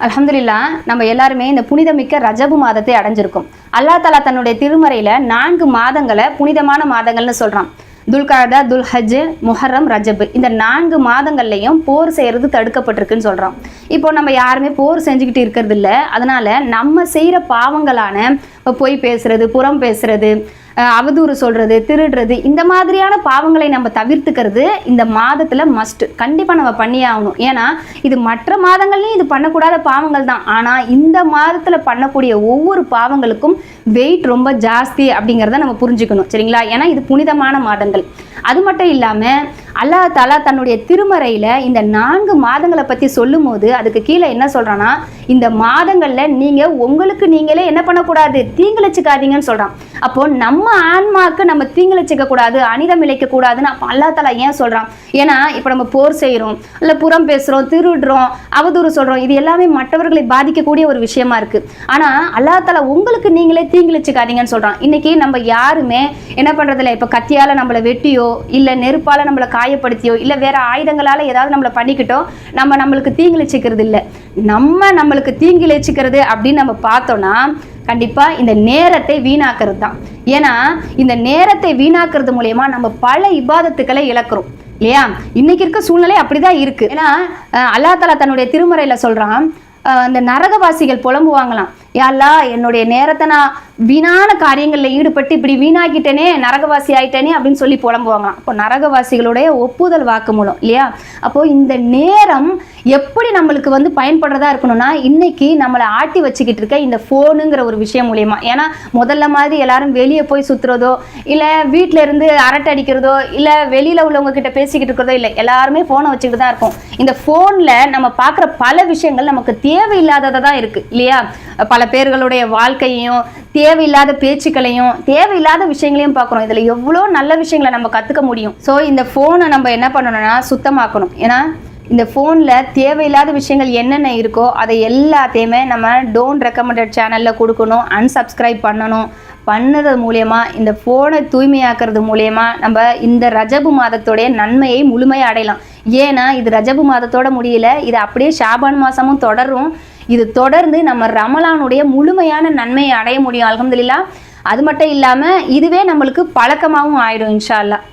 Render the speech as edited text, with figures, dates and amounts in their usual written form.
அல்ஹம்துலில்லா நம்ம எல்லாருமே இந்த புனிதமிக்க ரஜபு மாதத்தை அடைஞ்சிருக்கோம். அல்லாஹ் தஆலா தன்னுடைய திருமறையில 4 மாதங்களை புனிதமான மாதங்கள்னு சொல்றான். துல்காதா, துல்ஹஜ், முஹர்ரம், ரஜப். இந்த 4 மாதங்கள்லையும் போர் செய்யறது தடுக்கப்பட்டிருக்குன்னு சொல்றான். இப்போ நம்ம யாருமே போர் செஞ்சுக்கிட்டு இருக்கிறது இல்லை. அதனால நம்ம செய்யற பாவங்களான பொய் பேசுறது, புறம் பேசுறது, அவதூறு சொல்றது, திருடுறது, இந்த மாதிரியான பாவங்களை நம்ம தவிர்த்துக்கிறது இந்த மாதத்துல மஸ்ட். கண்டிப்பா நம்ம பண்ணியே ஆகணும். ஏன்னா இது மற்ற மாதங்கள்லயும் இது பண்ணக்கூடாத பாவங்கள் தான். ஆனா இந்த மாதத்துல பண்ணக்கூடிய ஒவ்வொரு பாவங்களுக்கும் வெயிட் ரொம்ப ஜாஸ்தி அப்படிங்கிறத நம்ம புரிஞ்சுக்கணும். சரிங்களா? ஏன்னா இது புனிதமான மாதங்கள். அது மட்டும் இல்லாம அல்லாஹ் தஆலா தன்னுடைய திருமறையில இந்த 4 மாதங்களை பத்தி சொல்லும் போது அதுக்கு கீழே என்ன சொல்றான்னா, இந்த மாதங்கள்ல நீங்க உங்களுக்கு நீங்களே என்ன பண்ணக்கூடாது, தீங்கிழைச்சிக்காதீங்கன்னு சொல்றான். அப்போ நம்ம ஆன்மாக்கு நம்ம தீங்கிழைச்சிக்க கூடாது, அனிதம் இழைக்க கூடாதுன்னு அப்போ அல்லாஹ் தஆலா ஏன் சொல்றான்? ஏன்னா இப்போ நம்ம போர் செய்யறோம், இல்ல புறம் பேசுறோம், திருடுறோம், அவதூறு சொல்றோம், இது எல்லாமே மற்றவர்களை பாதிக்கக்கூடிய ஒரு விஷயமா இருக்கு. ஆனா அல்லாஹ் தஆலா உங்களுக்கு நீங்களே தீங்கிழைச்சிக்காதீங்கன்னு சொல்றான். இன்னைக்கு நம்ம யாருமே என்ன பண்றதில்ல, இப்ப கத்தியால நம்மளை வெட்டியோ இல்ல நெருப்பால நம்மளை காயப்படுத்தியோ இல்ல வேற ஆயுதங்களால ஏதாவது நம்மளை பண்ணிக்கிட்டோ நம்மளுக்கு தீங்கிழைச்சிக்கிறது இல்லை. நம்மளுக்கு தீங்கிழைச்சிக்கிறது அப்படின்னு நம்ம பார்த்தோம்னா கண்டிப்பா இந்த நேரத்தை வீணாக்குறது தான். ஏன்னா இந்த நேரத்தை வீணாக்குறது மூலயமா நம்ம பல இபாதத்துக்களை இழக்கிறோம் இல்லையா? இன்னைக்கு இருக்க சூழ்நிலை அப்படிதான் இருக்கு. ஏன்னா அல்லாஹ் தஆலா தன்னுடைய திருமறையில சொல்றான், அந்த நரகவாசிகள் புலம்புவாங்களாம், யா அல்லாஹ் என்னுடைய நேரத்தை நான் வீணான காரியங்களில் ஈடுபட்டு இப்படி வீணாக்கிட்டேனே, நரகவாசி ஆயிட்டேனே அப்படின்னு சொல்லி புலம்புவாங்களாம். அப்போ நரகவாசிகளுடைய ஒப்புதல் வாக்குமூலம் இல்லையா? அப்போ இந்த நேரம் எப்படி நம்மளுக்கு பயன்படுறதா இருக்கணும்னா, இன்னைக்கு நம்மளை ஆட்டி வச்சுக்கிட்டு இருக்க இந்த ஃபோனுங்கிற ஒரு விஷயம் மூலியமா. ஏன்னா முதல்ல மாதிரி எல்லாரும் வெளியே போய் சுத்துறதோ இல்லை வீட்டில இருந்து அரட்டை அடிக்கிறதோ இல்லை வெளியில உள்ளவங்க கிட்ட பேசிக்கிட்டு இருக்கிறதோ இல்லை, எல்லாருமே ஃபோனை வச்சுக்கிட்டு தான் இருக்கும். இந்த ஃபோன்ல நம்ம பார்க்குற பல விஷயங்கள் நமக்கு தேவையில்லாததாக தான் இருக்கு இல்லையா? பல பேர்களுடைய வாழ்க்கையையும் தேவையில்லாத பேச்சுக்களையும் தேவையில்லாத விஷயங்களையும் பார்க்குறோம். இதில் எவ்வளோ நல்ல விஷயங்களை நம்ம கற்றுக்க முடியும். ஸோ இந்த ஃபோனை நம்ம என்ன பண்ணணும்னா சுத்தமாக்கணும். ஏன்னா இந்த ஃபோனில் தேவையில்லாத விஷயங்கள் என்னென்ன இருக்கோ அதை எல்லாத்தையுமே நம்ம டோன்ட் ரெக்கமெண்டட் சேனலில் கொடுக்கணும், அன்சப்ஸ்கிரைப் பண்ணணும். பண்ணுறது மூலயமா இந்த ஃபோனை தூய்மையாக்குறது மூலயமா நம்ம இந்த ரஜபு மாதத்தோடைய நன்மையை முழுமையாக அடையலாம். ஏன்னா இது ரஜபு மாதத்தோட முடியல, இது அப்படியே ஷாபான் மாதமும் தொடரும். இது தொடர்ந்து நம்ம ரமலானுடைய முழுமையான நன்மையை அடைய முடியும் அல்ஹம்துலில்லாஹ். அது மட்டும் இல்லாமல் இதுவே நம்மளுக்கு பழக்கமாகவும் ஆயிடும் இன்ஷா அல்லாஹ்.